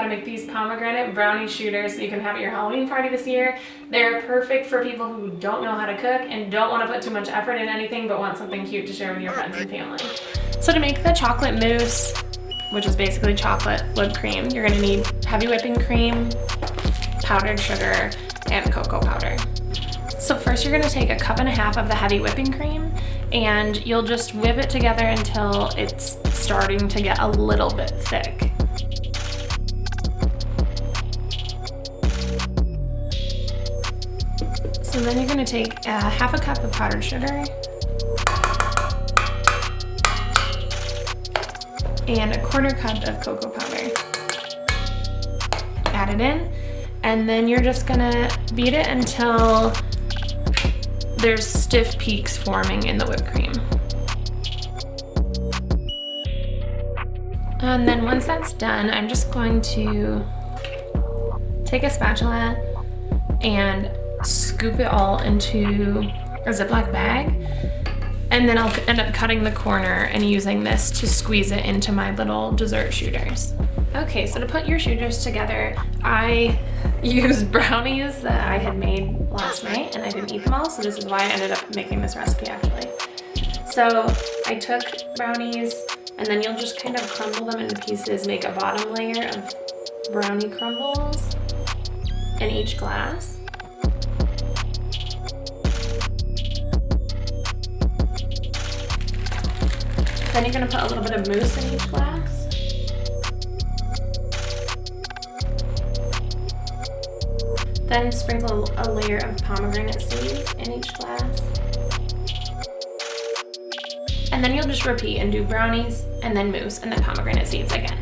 make these pomegranate brownie shooters that you can have at your Halloween party this year. They're perfect for people who don't know how to cook and don't want to put too much effort in anything but want something cute to share with your friends and family. So to make the chocolate mousse, which is basically chocolate whipped cream, you're going to need heavy whipping cream, powdered sugar, and cocoa powder. So first you're going to take 1.5 cups of the heavy whipping cream and you'll just whip it together until it's starting to get a little bit thick. So then you're going to take 1/2 cup of powdered sugar and 1/4 cup of cocoa powder. Add it in, and then you're just going to beat it until there's stiff peaks forming in the whipped cream. And then once that's done, I'm just going to take a spatula and scoop it all into a Ziploc bag. And then I'll end up cutting the corner and using this to squeeze it into my little dessert shooters. Okay, so to put your shooters together, I used brownies that I had made last night and I didn't eat them all, so this is why I ended up making this recipe actually. So I took brownies and then you'll just kind of crumble them into pieces, make a bottom layer of brownie crumbles in each glass. Then you're going to put a little bit of mousse in each glass. Then sprinkle a layer of pomegranate seeds in each glass. And then you'll just repeat and do brownies and then mousse and then pomegranate seeds again.